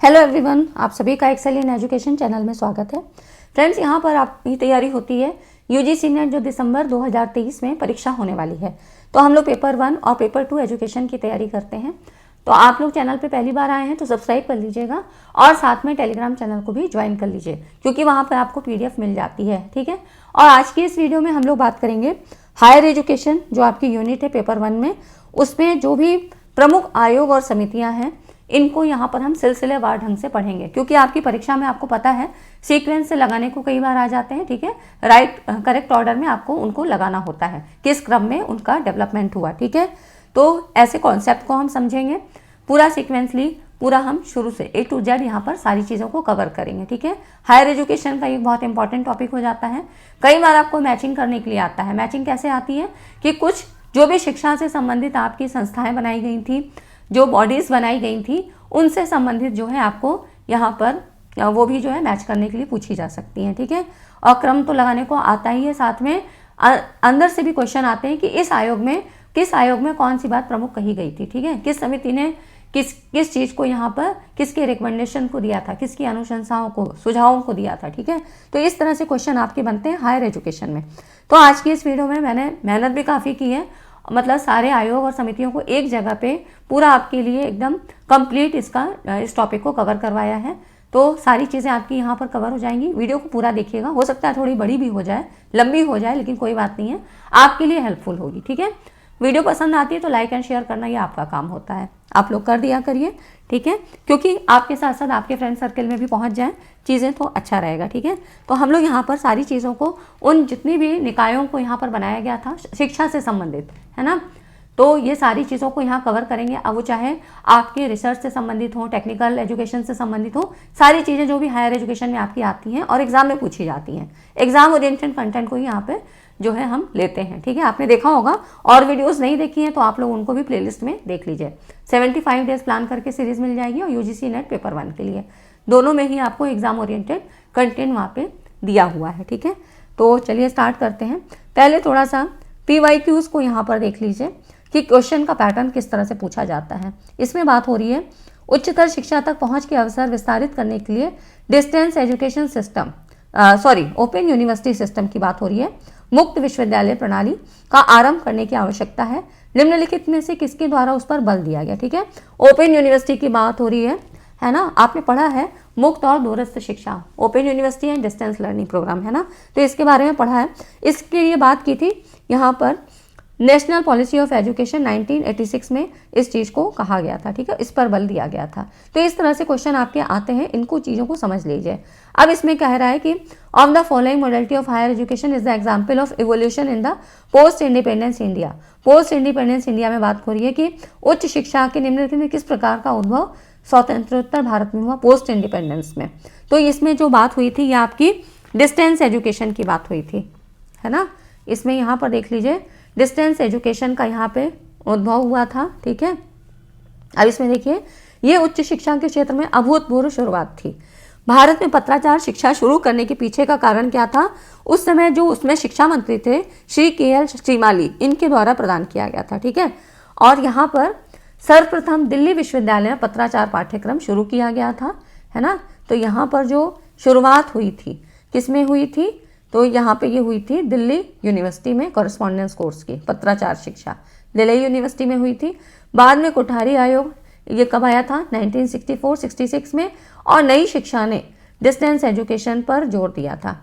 Hello everyone, आप सभी का एक्सेल इन एजुकेशन चैनल में स्वागत है। फ्रेंड्स, यहाँ पर आपकी तैयारी होती है यूजीसी नेट जो दिसंबर 2023 में परीक्षा होने वाली है। तो हम लोग पेपर 1 और पेपर 2 एजुकेशन की तैयारी करते हैं। तो आप लोग चैनल पे पहली बार आए हैं तो सब्सक्राइब कर लीजिएगा और साथ में टेलीग्राम चैनल को भी ज्वाइन कर लीजिए, क्योंकि वहाँ पर आपको PDF मिल जाती है। ठीक है। और आज की इस वीडियो में हम लोग बात करेंगे हायर एजुकेशन जो आपकी यूनिट है पेपर 1 में, उसमें जो भी प्रमुख आयोग और समितियाँ हैं इनको यहाँ पर हम सिलसिलेवार ढंग से पढ़ेंगे, क्योंकि आपकी परीक्षा में आपको पता है सीक्वेंस से लगाने को कई बार आ जाते हैं। ठीक है, करेक्ट ऑर्डर में आपको उनको लगाना होता है, किस क्रम में उनका डेवलपमेंट हुआ। ठीक है, तो ऐसे कॉन्सेप्ट को हम समझेंगे पूरा सीक्वेंसली, पूरा हम शुरू से A to Z यहाँ पर सारी चीज़ों को कवर करेंगे। ठीक है, हायर एजुकेशन का एक बहुत इंपॉर्टेंट टॉपिक हो जाता है। कई बार आपको मैचिंग करने के लिए आता है। मैचिंग कैसे आती है कि कुछ जो भी शिक्षा से संबंधित आपकी संस्थाएं बनाई गई थी, जो बॉडीज़ बनाई गई थी, उनसे संबंधित जो है आपको यहाँ पर वो भी जो है मैच करने के लिए पूछी जा सकती हैं। ठीक है, और क्रम तो लगाने को आता ही है, साथ में अंदर से भी क्वेश्चन आते हैं कि किस आयोग में कौन सी बात प्रमुख कही गई थी। ठीक है, किस समिति ने किस चीज़ को यहाँ पर किसके रिकमेंडेशन को दिया था, किसकी अनुशंसाओं को, सुझावों को दिया था। ठीक है, तो इस तरह से क्वेश्चन आपके बनते हैं हायर एजुकेशन में। तो आज की इस वीडियो में मैंने मेहनत भी काफ़ी की है, मतलब सारे आयोग और समितियों को एक जगह पे पूरा आपके लिए एकदम कंप्लीट इस टॉपिक को कवर करवाया है। तो सारी चीज़ें आपकी यहाँ पर कवर हो जाएंगी। वीडियो को पूरा देखिएगा, हो सकता है थोड़ी बड़ी भी हो जाए, लंबी हो जाए, लेकिन कोई बात नहीं है, आपके लिए हेल्पफुल होगी। ठीक है, वीडियो पसंद आती है तो लाइक एंड शेयर करना ये आपका काम होता है, आप लोग कर दिया करिए। ठीक है, क्योंकि आपके साथ साथ आपके फ्रेंड सर्कल में भी पहुंच जाएं चीज़ें तो अच्छा रहेगा। ठीक है, तो हम लोग यहाँ पर सारी चीज़ों को, उन जितनी भी निकायों को यहाँ पर बनाया गया था शिक्षा से संबंधित, है ना, तो ये सारी चीज़ों को यहाँ कवर करेंगे। अब वो चाहे आपके रिसर्च से संबंधित हो, टेक्निकल एजुकेशन से संबंधित हो, सारी चीज़ें जो भी हायर एजुकेशन में आपकी आती हैं और एग्जाम में पूछी जाती हैं, एग्जाम ओरिएंटेड कंटेंट को ही यहाँ पे जो है हम लेते हैं। ठीक है, आपने देखा होगा, और वीडियोस नहीं देखी हैं तो आप लोग उनको भी प्लेलिस्ट में देख लीजिए। 75 डेज प्लान करके सीरीज मिल जाएगी, और यूजीसी नेट पेपर 1 के लिए दोनों में ही आपको एग्जाम ओरिएंटेड कंटेंट वहाँ पे दिया हुआ है। ठीक है, तो चलिए स्टार्ट करते हैं। पहले थोड़ा सा PYQs को यहाँ पर देख लीजिए कि क्वेश्चन का पैटर्न किस तरह से पूछा जाता है। इसमें बात हो रही है उच्चतर शिक्षा तक पहुँच के अवसर विस्तारित करने के लिए distance education system, open university system की बात हो रही है। मुक्त विश्वविद्यालय प्रणाली का आरंभ करने की आवश्यकता है, निम्नलिखित में से किसके द्वारा उस पर बल दिया गया। ठीक है, ओपन यूनिवर्सिटी की बात हो रही है ना, आपने पढ़ा है मुक्त और दूरस्थ शिक्षा, open university and distance learning program, है ना, तो इसके बारे में पढ़ा है। इसके लिए बात की थी यहाँ पर नेशनल पॉलिसी ऑफ एजुकेशन 1986 में इस चीज़ को कहा गया था। ठीक है, इस पर बल दिया गया था। तो इस तरह से क्वेश्चन आपके आते हैं, इनको चीज़ों को समझ लीजिए। अब इसमें कह रहा है कि of the following modality of higher education is the example of evolution in the post independence India. Post independence India में बात हो रही है कि उच्च शिक्षा के निम्नलिखित में किस प्रकार का उद्भव स्वतंत्रोत्तर भारत में हुआ पोस्ट इंडिपेंडेंस में। तो इसमें जो बात हुई थी ये आपकी डिस्टेंस एजुकेशन की बात हुई थी, है ना। इसमें यहाँ पर देख लीजिए डिस्टेंस एजुकेशन का यहाँ पे उद्भव हुआ था। ठीक है, अब इसमें देखिए ये उच्च शिक्षा के क्षेत्र में अभूतपूर्व शुरुआत थी। भारत में पत्राचार शिक्षा शुरू करने के पीछे का कारण क्या था, उस समय जो उसमें शिक्षा मंत्री थे श्री KL श्रीमाली, इनके द्वारा प्रदान किया गया था। ठीक है, और यहाँ पर सर्वप्रथम दिल्ली विश्वविद्यालय में पत्राचार पाठ्यक्रम शुरू किया गया था, है ना। तो यहाँ पर जो शुरुआत हुई थी किसमें हुई थी, तो यहाँ पे ये हुई थी दिल्ली यूनिवर्सिटी में कॉरेस्पॉन्डेंस कोर्स की पत्राचार शिक्षा दिल्ली यूनिवर्सिटी में हुई थी। बाद में कोठारी आयोग ये कब आया था 1964-66 में, और नई शिक्षा ने डिस्टेंस एजुकेशन पर जोर दिया था।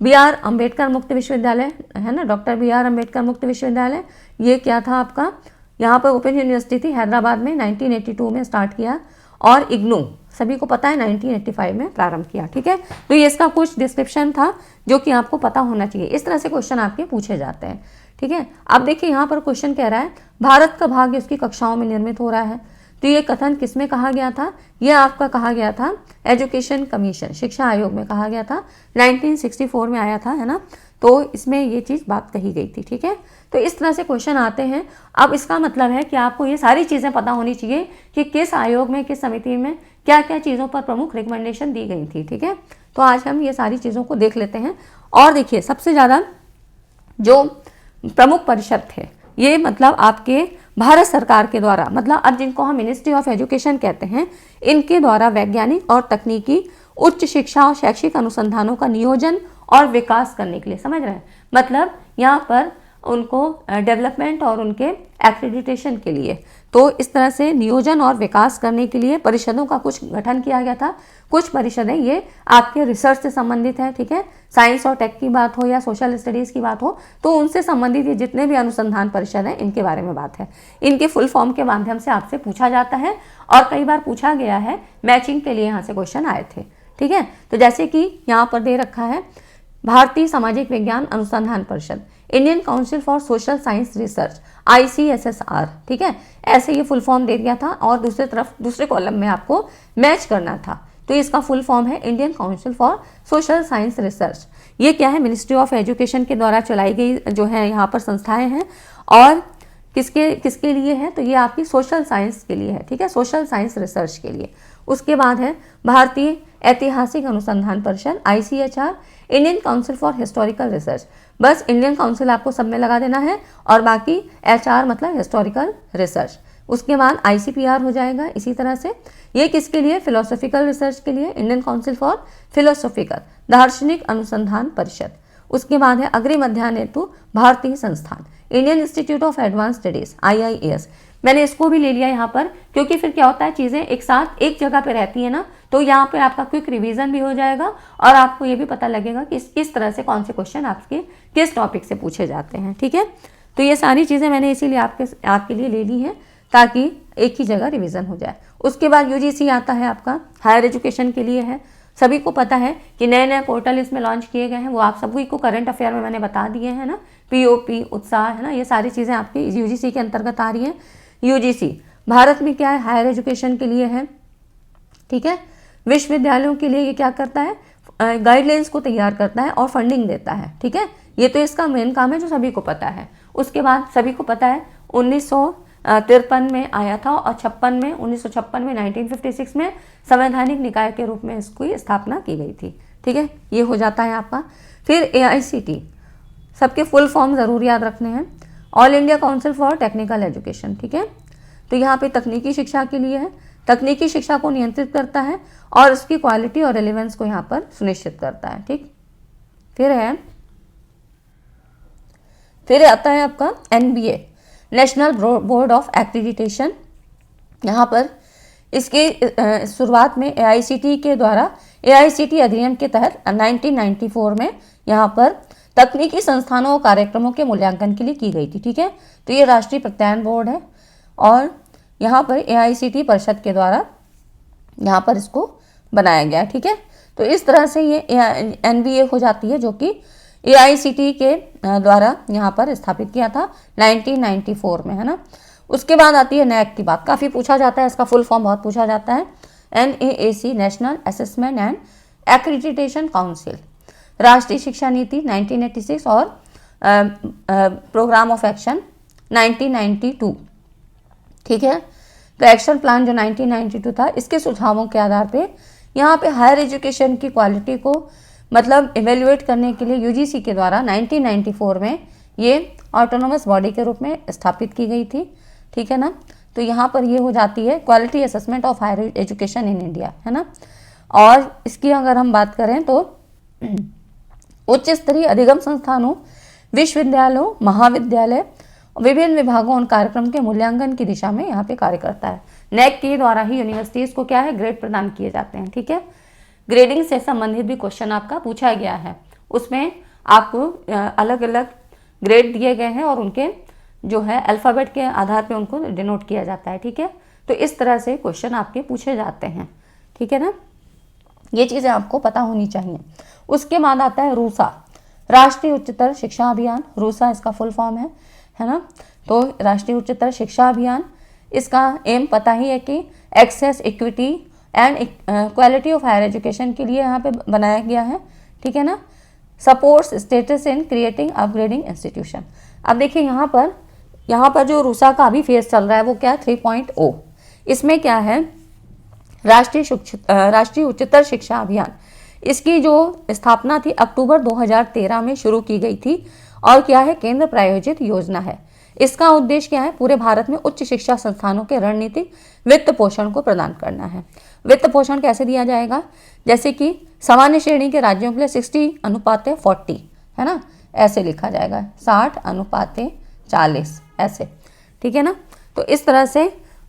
BR अम्बेडकर मुक्त विश्वविद्यालय, है ना, डॉक्टर BR अम्बेडकर मुक्त विश्वविद्यालय, ये क्या था आपका, यहाँ पर ओपन यूनिवर्सिटी थी हैदराबाद में, 1982 में स्टार्ट किया, और इग्नू सभी को पता है 1985 में प्रारंभ किया। ठीक है, तो ये इसका कुछ डिस्क्रिप्शन था जो कि आपको पता होना चाहिए। इस तरह से क्वेश्चन आपके पूछे जाते हैं। ठीक है, अब देखिए यहाँ पर क्वेश्चन कह रहा है भारत का भाग्य उसकी कक्षाओं में निर्मित हो रहा है। तो ये कथन किस में कहा गया था, ये आपका कहा गया था एजुकेशन कमीशन, शिक्षा आयोग में कहा गया था, 1964 में आया था, है ना। तो इसमें ये चीज़ बात कही गई थी। ठीक है, तो इस तरह से क्वेश्चन आते हैं। अब इसका मतलब है कि आपको ये सारी चीज़ें पता होनी चाहिए कि किस आयोग में, किस समिति में क्या क्या चीज़ों पर प्रमुख रिकमेंडेशन दी गई थी। ठीक है, तो आज हम ये सारी चीज़ों को देख लेते हैं। और देखिए सबसे ज़्यादा जो प्रमुख परिषद थे ये मतलब आपके भारत सरकार के द्वारा, मतलब अब जिनको हम मिनिस्ट्री ऑफ एजुकेशन कहते हैं, इनके द्वारा वैज्ञानिक और तकनीकी उच्च शिक्षा और शैक्षिक अनुसंधानों का नियोजन और विकास करने के लिए, समझ रहे हैं, मतलब यहाँ पर उनको डेवलपमेंट और उनके एक्रेडिटेशन के लिए, तो इस तरह से नियोजन और विकास करने के लिए परिषदों का कुछ गठन किया गया था। कुछ परिषदें ये आपके रिसर्च से संबंधित है, ठीक है, साइंस और टेक की बात हो या सोशल स्टडीज़ की बात हो, तो उनसे संबंधित ये जितने भी अनुसंधान परिषद हैं इनके बारे में बात है। इनके फुल फॉर्म के माध्यम से आपसे पूछा जाता है और कई बार पूछा गया है, मैचिंग के लिए यहाँ से क्वेश्चन आए थे, ठीक है। तो जैसे कि यहाँ पर दे रखा है भारतीय सामाजिक विज्ञान अनुसंधान परिषद, Indian council for social science research, ICSSR, ठीक है, ऐसे ये फुल फॉर्म दे दिया था और दूसरी तरफ दूसरे कॉलम में आपको मैच करना था। तो इसका फुल फॉर्म है Indian council for social science research. ये क्या है, मिनिस्ट्री ऑफ एजुकेशन के द्वारा चलाई गई जो है यहाँ पर संस्थाएं हैं और किसके किसके लिए है, तो ये आपकी सोशल साइंस के लिए है, ठीक है, सोशल साइंस रिसर्च के लिए। उसके बाद है भारतीय ऐतिहासिक अनुसंधान परिषद, ICHR, Indian council for historical research. बस इंडियन काउंसिल आपको सब में लगा देना है और बाकी HR मतलब हिस्टोरिकल रिसर्च। उसके बाद ICPR हो जाएगा इसी तरह से। ये किसके लिए, फिलोसॉफिकल रिसर्च के लिए, इंडियन काउंसिल फॉर फिलोसॉफिकल दार्शनिक अनुसंधान परिषद। उसके बाद है अग्रिम अध्ययन हेतु भारतीय संस्थान, Indian institute of advance studies, IIAS। मैंने इसको भी ले लिया यहाँ पर क्योंकि फिर क्या होता है, चीज़ें एक साथ एक जगह पे रहती है ना, तो यहाँ पे आपका क्विक रिवीजन भी हो जाएगा और आपको ये भी पता लगेगा कि किस तरह से कौन से क्वेश्चन आपके किस टॉपिक से पूछे जाते हैं, ठीक है। तो ये सारी चीज़ें मैंने इसीलिए आपके लिए ले ली हैं ताकि एक ही जगह रिवीजन हो जाए। उसके बाद UGC आता है आपका, हायर एजुकेशन के लिए है। सभी को पता है कि नए नए पोर्टल इसमें लॉन्च किए गए हैं, वो आप सभी को करंट अफेयर में मैंने बता दिए हैं ना, POP, उत्साह, है ना, ये सारी चीज़ें आपकी UGC के अंतर्गत आ रही हैं। UGC भारत में क्या है, हायर एजुकेशन के लिए है, ठीक है। विश्वविद्यालयों के लिए ये क्या करता है, गाइडलाइंस को तैयार करता है और फंडिंग देता है, ठीक है। ये तो इसका मेन काम है जो सभी को पता है। उसके बाद सभी को पता है 1953 में आया था और 1956 में 1956 में संवैधानिक निकाय के रूप में इसकी स्थापना की गई थी, ठीक है। ये हो जाता है आपका। फिर AICT, सबके फुल फॉर्म ज़रूर याद रखने हैं, all India council for technical education, ठीक है। तो यहाँ पे तकनीकी शिक्षा के लिए है, तकनीकी शिक्षा को नियंत्रित करता है और उसकी क्वालिटी और रेलेवेंस को यहाँ पर सुनिश्चित करता है, ठीक। फिर आता है आपका NBA, national board of accreditation. यहाँ पर इसकी शुरुआत में AICT के द्वारा AICT अधिनियम के तहत 1994 में यहाँ पर तकनीकी संस्थानों और कार्यक्रमों के मूल्यांकन के लिए की गई थी, ठीक है। तो ये राष्ट्रीय प्रत्यायन बोर्ड है और यहाँ पर AICT परिषद के द्वारा यहाँ पर इसको बनाया गया, ठीक है। तो इस तरह से ये NBA हो जाती है जो कि AICT के द्वारा यहाँ पर स्थापित किया था 1994 में, है ना। उसके बाद आती है NAAC की बात, काफ़ी पूछा जाता है, इसका फुल फॉर्म बहुत पूछा जाता है, NAAC, national assessment and accreditation council. राष्ट्रीय शिक्षा नीति 1986 और प्रोग्राम ऑफ एक्शन 1992, ठीक है। तो एक्शन प्लान जो 1992 था, इसके सुझावों के आधार पे यहाँ पे हायर एजुकेशन की क्वालिटी को मतलब इवेल्युएट करने के लिए UGC के द्वारा 1994 में ये ऑटोनोमस बॉडी के रूप में स्थापित की गई थी, ठीक है ना। तो यहाँ पर ये हो जाती है quality assessment of higher education in India, है ना। और इसकी अगर हम बात करें तो उच्च स्तरीय अधिगम संस्थानों, विश्वविद्यालयों, महाविद्यालय, विभिन्न विभागों और कार्यक्रम के मूल्यांकन की दिशा में यहाँ पे कार्य करता है। NAAC के द्वारा ही यूनिवर्सिटीज़ को क्या है, ग्रेड प्रदान किए जाते हैं, ठीक है। ग्रेडिंग से संबंधित भी क्वेश्चन आपका पूछा गया है, उसमें आपको अलग अलग ग्रेड दिए गए हैं और उनके जो है अल्फ़ाबेट के आधार पे उनको डिनोट किया जाता है, ठीक है। तो इस तरह से क्वेश्चन आपके पूछे जाते हैं, ठीक है ना। ये चीज़ें आपको पता होनी चाहिए। उसके बाद आता है रूसा, राष्ट्रीय उच्चतर शिक्षा अभियान। रूसा इसका फुल फॉर्म है ना। तो राष्ट्रीय उच्चतर शिक्षा अभियान, इसका एम पता ही है कि access, equity and quality of higher education के लिए यहाँ पे बनाया गया है, ठीक है ना। Supports status in creating upgrading institution. अब देखिए यहाँ पर जो रूसा का अभी फेज चल रहा है वो क्या है, 3.0। इसमें क्या है, राष्ट्रीय उच्चतर शिक्षा अभियान, इसकी जो स्थापना थी अक्टूबर 2013 में शुरू की गई थी और क्या है, केंद्र प्रायोजित योजना है। इसका उद्देश्य क्या है? पूरे भारत में उच्च शिक्षा संस्थानों के रणनीतिक वित्त पोषण को प्रदान करना है। वित्त पोषण कैसे दिया जाएगा? जैसे कि सामान्य श्रेणी के राज्यों के लिए 60:40 है ना, ऐसे लिखा जाएगा, 60:40 ऐसे, ठीक है ना। तो इस तरह से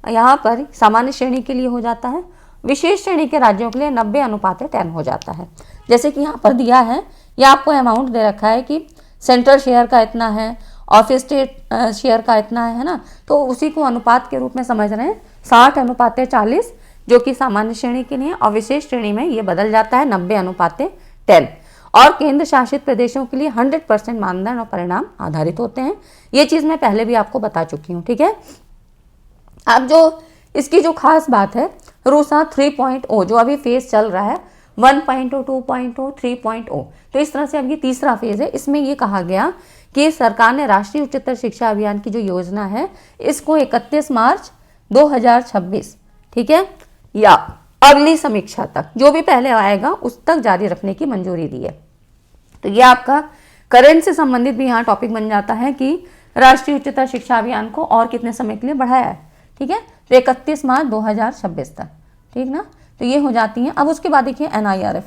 यहाँ पर सामान्य श्रेणी के लिए हो जाता है, विशेष श्रेणी के राज्यों के लिए 90:10 हो जाता है। जैसे कि यहाँ पर दिया है, या आपको अमाउंट दे रखा है कि सेंट्रल शेयर का इतना है और फिर स्टेट शेयर का इतना है ना, तो उसी को अनुपात के रूप में समझ रहे हैं। 60:40 जो कि सामान्य श्रेणी के लिए, और विशेष श्रेणी में ये बदल जाता है 90:10। और केंद्र शासित प्रदेशों के लिए 100% मानदंड और परिणाम आधारित होते हैं। ये चीज़ मैं पहले भी आपको बता चुकी हूँ, ठीक है। अब जो इसकी जो खास बात है, रूसा 3.0 जो अभी फेज चल रहा है, 1.0, 2.0, 3.0, तो इस तरह से अब ये तीसरा फेज है। इसमें ये कहा गया कि सरकार ने राष्ट्रीय उच्चतर शिक्षा अभियान की जो योजना है, इसको 31 मार्च 2026, ठीक है, या अगली समीक्षा तक, जो भी पहले आएगा उस तक जारी रखने की मंजूरी दी है। तो ये आपका करंट से संबंधित भी यहाँ टॉपिक बन जाता है कि राष्ट्रीय उच्चतर शिक्षा अभियान को और कितने समय के लिए बढ़ाया है, ठीक है, तो 31 मार्च 2026 तक, ठीक ना। तो ये हो जाती हैं। अब उसके बाद देखिए NIRF,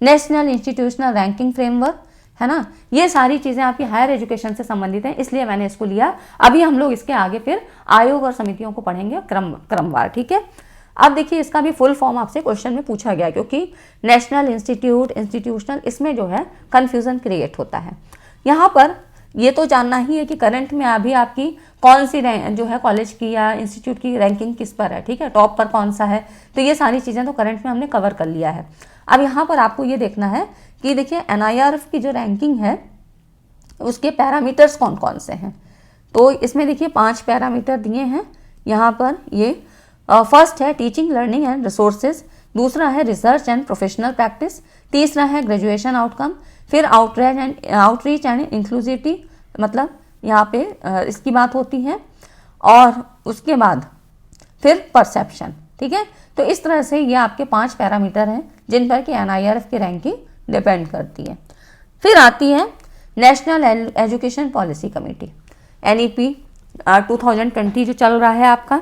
national institutional ranking framework, है ना। ये सारी चीज़ें आपकी हायर एजुकेशन से संबंधित हैं, इसलिए मैंने इसको लिया। अभी हम लोग इसके आगे फिर आयोग और समितियों को पढ़ेंगे क्रमवार, ठीक है। अब देखिए इसका भी फुल फॉर्म आपसे क्वेश्चन में पूछा गया, क्योंकि नेशनल इंस्टीट्यूट, इंस्टीट्यूशनल, इसमें जो है कन्फ्यूज़न क्रिएट होता है। यहाँ पर ये तो जानना ही है कि करंट में अभी आपकी कौन सी जो है कॉलेज की या इंस्टीट्यूट की रैंकिंग किस पर है, ठीक है, टॉप पर कौन सा है। तो ये सारी चीज़ें तो करंट में हमने कवर कर लिया है। अब यहाँ पर आपको ये देखना है कि देखिए NIRF की जो रैंकिंग है उसके पैरामीटर्स कौन कौन से हैं। तो इसमें देखिए 5 पैरामीटर दिए हैं यहाँ पर। ये फर्स्ट है टीचिंग, लर्निंग एंड रिसोर्सेज, दूसरा है रिसर्च एंड प्रोफेशनल प्रैक्टिस, तीसरा है ग्रेजुएशन आउटकम, फिर आउटरीच एंड इंक्लूसिविटी, मतलब यहाँ पे इसकी बात होती है, और उसके बाद फिर परसेप्शन, ठीक है। तो इस तरह से ये आपके 5 पैरामीटर हैं जिन पर कि NIRF की रैंकिंग डिपेंड करती है। फिर आती है national education policy committee, NEP 2020 जो चल रहा है आपका,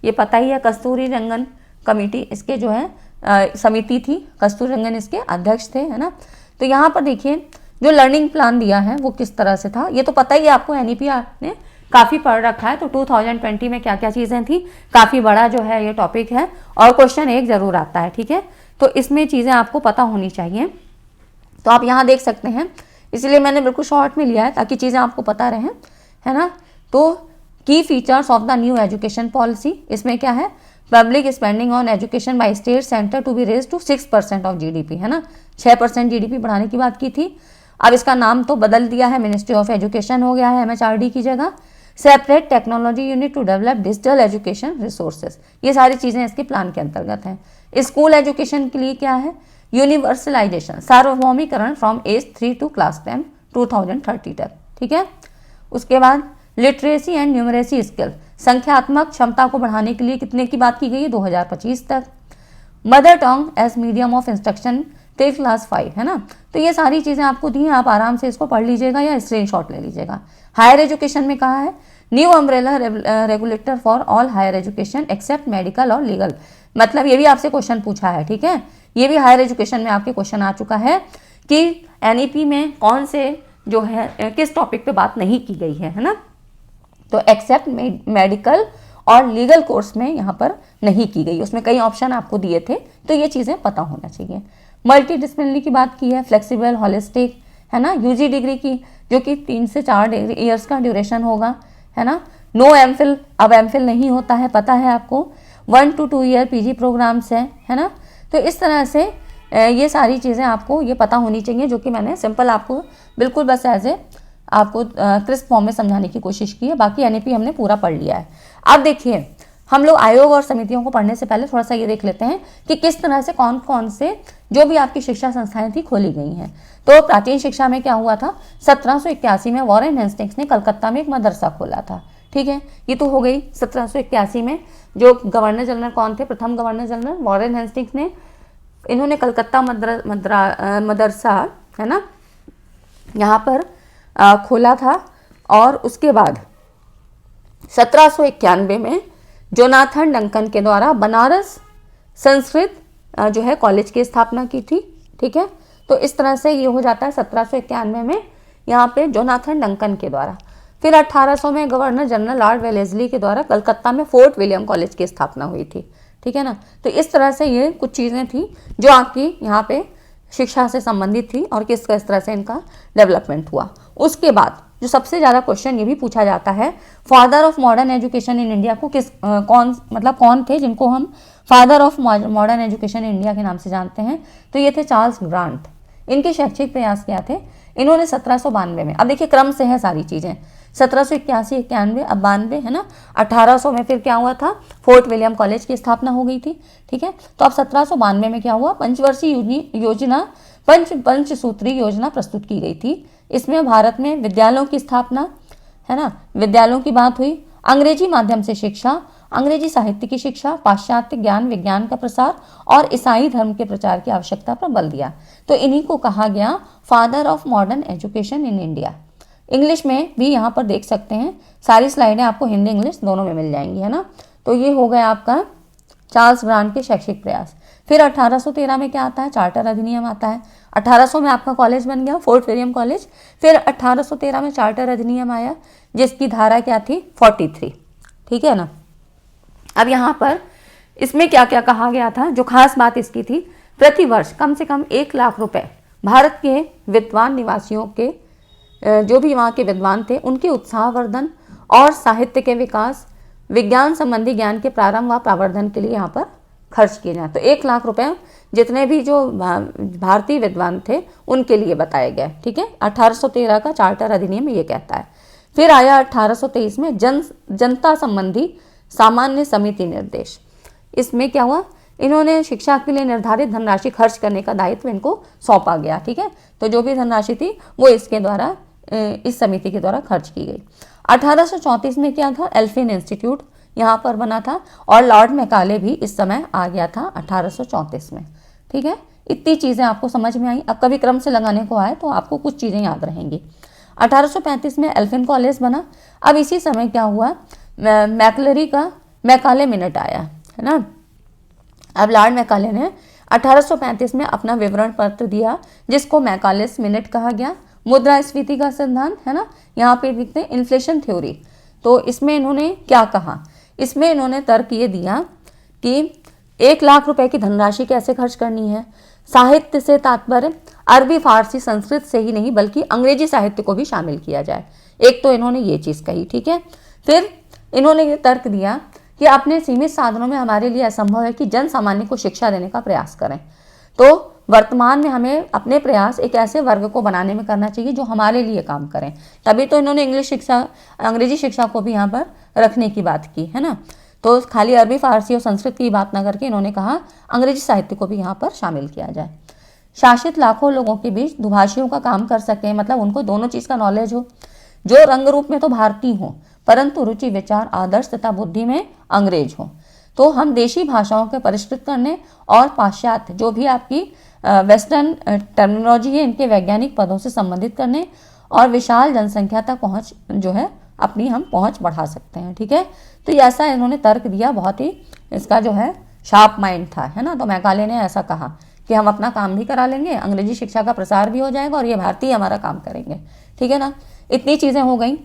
ये पता ही है, कस्तूरी रंगन कमेटी इसके जो है समिति थी, कस्तूरी रंगन इसके अध्यक्ष थे, है ना। तो यहाँ पर देखिए जो लर्निंग प्लान दिया है वो किस तरह से था, ये तो पता ही है आपको, NEP आपने काफ़ी पढ़ रखा है। तो 2020 में क्या क्या चीज़ें थी, काफ़ी बड़ा जो है ये टॉपिक है, और क्वेश्चन एक जरूर आता है, ठीक है। तो इसमें चीज़ें आपको पता होनी चाहिए। तो आप यहाँ देख सकते हैं, इसलिए मैंने बिल्कुल शॉर्ट में लिया है ताकि चीज़ें आपको पता रहें, है ना। तो key features of the new education policy, इसमें क्या है, public spending on education by state centre to be raise to 6% of GDP, है ना, 6% GDP बढ़ाने की बात की थी। अब इसका नाम तो बदल दिया है, मिनिस्ट्री ऑफ एजुकेशन हो गया है MHRD की जगह। Separate technology unit to develop digital education resources, ये सारी चीज़ें इसके प्लान के अंतर्गत हैं। स्कूल एजुकेशन के लिए क्या है, यूनिवर्सलाइजेशन, सार्वभौमिकरण फ्रॉम एज 3 टू क्लास 10 2030 तक, ठीक है। उसके बाद लिटरेसी एंड न्यूमरेसी स्किल, संख्यात्मक क्षमता को बढ़ाने के लिए कितने की बात की गई है, 2025 तक। Mother tongue as medium of instruction till class 5, है ना। तो ये सारी चीज़ें आपको दी हैं, आप आराम से इसको पढ़ लीजिएगा या स्क्रीनशॉट ले लीजिएगा। हायर एजुकेशन में कहा है new umbrella regulator for all higher education except medical और लीगल, मतलब ये भी आपसे क्वेश्चन पूछा है, ठीक है। ये भी हायर एजुकेशन में आपके क्वेश्चन आ चुका है कि NEP में कौन से जो है किस टॉपिक पे बात नहीं की गई है ना। तो एक्सेप्ट मेडिकल और लीगल कोर्स में यहाँ पर नहीं की गई, उसमें कई ऑप्शन आपको दिए थे, तो ये चीज़ें पता होना चाहिए। मल्टी डिसिप्लिनरी की बात की है, फ्लेक्सिबल, हॉलिस्टिक, है ना। UG डिग्री की जो कि 3 से 4 ईयर्स का ड्यूरेशन होगा, है ना। नो MPhil, अब MPhil नहीं होता है, पता है आपको। 1 to 2 ईयर PG प्रोग्राम्स है ना। तो इस तरह से ये सारी चीज़ें आपको ये पता होनी चाहिए, जो कि मैंने सिंपल आपको बिल्कुल बस एज ए आपको क्रिस्प फॉर्म में समझाने की कोशिश की है। बाकी NEP हमने पूरा पढ़ लिया है। अब देखिए हम लोग आयोग और समितियों को पढ़ने से पहले थोड़ा सा ये देख लेते हैं कि किस तरह से कौन कौन से जो भी आपकी शिक्षा संस्थाएं थी खोली गई हैं। तो प्राचीन शिक्षा में क्या हुआ था, 1781 में वॉरेन हेस्टिंग्स ने कलकत्ता में एक मदरसा खोला था, ठीक है। ये तो हो गई 1781 में। जो गवर्नर जनरल कौन थे, प्रथम गवर्नर जनरल वॉरेन हेस्टिंग्स ने, इन्होंने कलकत्ता मदरसा, है ना, यहाँ पर खोला था। और उसके बाद 1791 में जोनाथन डंकन के द्वारा बनारस संस्कृत जो है कॉलेज की स्थापना की थी। ठीक है, तो इस तरह से ये हो जाता है 1791 में यहाँ पे जोनाथन डंकन के द्वारा। फिर 1800 में गवर्नर जनरल लॉर्ड वेलेस्ली के द्वारा कलकत्ता में फोर्ट विलियम कॉलेज की स्थापना हुई थी। ठीक है ना, तो इस तरह से ये कुछ चीज़ें थी जो आपकी यहाँ पे शिक्षा से संबंधित थी और किस तरह से इनका डेवलपमेंट हुआ। उसके बाद जो सबसे ज़्यादा क्वेश्चन ये भी पूछा जाता है, father of modern education in India को कौन थे जिनको हम father of modern education in India के नाम से जानते हैं, तो ये थे चार्ल्स ग्रांट। इनके शैक्षिक प्रयास क्या थे, इन्होंने 1792 में, अब देखिए क्रम से है सारी चीज़ें, 1781, 91, अब 92 है ना, 1800 में फिर क्या हुआ था, फोर्ट विलियम कॉलेज की स्थापना हो गई थी। ठीक है, तो अब 1792 में क्या हुआ, पंचवर्षीय योजना पंचसूत्री योजना प्रस्तुत की गई थी। इसमें भारत में विद्यालयों की स्थापना है ना, विद्यालयों की बात हुई, अंग्रेजी माध्यम से शिक्षा, अंग्रेजी साहित्य की शिक्षा, पाश्चात्य ज्ञान विज्ञान का प्रसार और ईसाई धर्म के प्रचार की आवश्यकता पर बल दिया। तो इन्हीं को कहा गया father of modern education in India. English में भी यहाँ पर देख सकते हैं, सारी स्लाइडें आपको हिंदी इंग्लिश दोनों में मिल जाएंगी, है ना। तो ये हो गया आपका चार्ल्स ग्रांट के शैक्षिक प्रयास। फिर 1813 में क्या आता है, चार्टर अधिनियम आता है। 1800 में आपका कॉलेज बन गया फोर्ट विलियम कॉलेज। फिर 1813 में चार्टर अधिनियम आया जिसकी धारा क्या थी, 43। ठीक है ना। अब यहाँ पर इसमें क्या क्या कहा गया था, जो खास बात इसकी थी, प्रतिवर्ष कम से कम 1 लाख रुपए भारत के विद्वान निवासियों के, जो भी वहाँ के विद्वान थे, उनके उत्साहवर्धन और साहित्य के विकास, विज्ञान संबंधी ज्ञान के प्रारंभ व प्रवर्धन के लिए यहाँ पर खर्च किए जाए। तो 1 लाख रुपए जितने भी जो भारतीय विद्वान थे उनके लिए बताया गया। ठीक है, 1813 का चार्टर अधिनियम ये कहता है। फिर आया 1823 में जनता संबंधी सामान्य समिति निर्देश। इसमें क्या हुआ, इन्होंने शिक्षा के लिए निर्धारित धनराशि खर्च करने का दायित्व इनको सौंपा गया। ठीक है, तो जो भी धनराशि थी वो इसके द्वारा, इस समिति के द्वारा खर्च की गई। 1834 में क्या था, एल्फिन इंस्टीट्यूट यहाँ पर बना था और लॉर्ड मैकाले भी इस समय आ गया था 1834 में। ठीक है, इतनी चीज़ें आपको समझ में आई। अब कभी क्रम से लगाने को आए तो आपको कुछ चीज़ें याद रहेंगी। 1835 में एल्फिन कॉलेज बना। अब इसी समय क्या हुआ, मैकलरी का मैकाले मिनट आया, है ना। अब लॉर्ड मैकाले ने 1835 में अपना विवरण पत्र दिया जिसको मैकालेस मिनट कहा गया। मुद्रास्फीति का सिद्धांत, है ना, यहाँ पे देखते हैं इन्फ्लेशन थ्योरी। तो इसमें इन्होंने क्या कहा, इसमें इन्होंने तर्क ये दिया कि 1 लाख रुपए की धनराशि कैसे खर्च करनी है। साहित्य से तात्पर्य अरबी, फारसी, संस्कृत से ही नहीं बल्कि अंग्रेजी साहित्य को भी शामिल किया जाए। एक तो इन्होंने ये चीज़ कही। ठीक है, फिर इन्होंने ये तर्क दिया कि अपने सीमित साधनों में हमारे लिए असंभव है कि जन सामान्य को शिक्षा देने का प्रयास करें। तो वर्तमान में हमें अपने प्रयास एक ऐसे वर्ग को बनाने में करना चाहिए जो हमारे लिए काम करें। तभी तो इन्होंने अंग्रेजी शिक्षा को भी यहाँ पर रखने की बात की, है ना। तो खाली अरबी, फारसी और संस्कृत की बात ना करके इन्होंने कहा अंग्रेजी साहित्य को भी यहाँ पर शामिल किया जाए। शासित लाखों लोगों के बीच दुभाषियों का काम कर सकें, मतलब उनको दोनों चीज़ का नॉलेज हो, जो रंग रूप में तो भारतीय हो परंतु रुचि, विचार, आदर्श तथा बुद्धि में अंग्रेज हो। तो हम देशी भाषाओं के परिष्कृत करने और पाश्चात्य जो भी आपकी वेस्टर्न टर्मिनोलॉजी है इनके वैज्ञानिक पदों से संबंधित करने और विशाल जनसंख्या तक पहुंच जो है अपनी हम पहुंच बढ़ा सकते हैं। ठीक है, तो ऐसा इन्होंने तर्क दिया, बहुत ही इसका जो है शार्प माइंड था, है ना। तो मैकाले ने ऐसा कहा कि हम अपना काम भी करा लेंगे, अंग्रेजी शिक्षा का प्रसार भी हो जाएगा और ये भारतीय हमारा काम करेंगे। ठीक है ना, इतनी चीज़ें हो गई।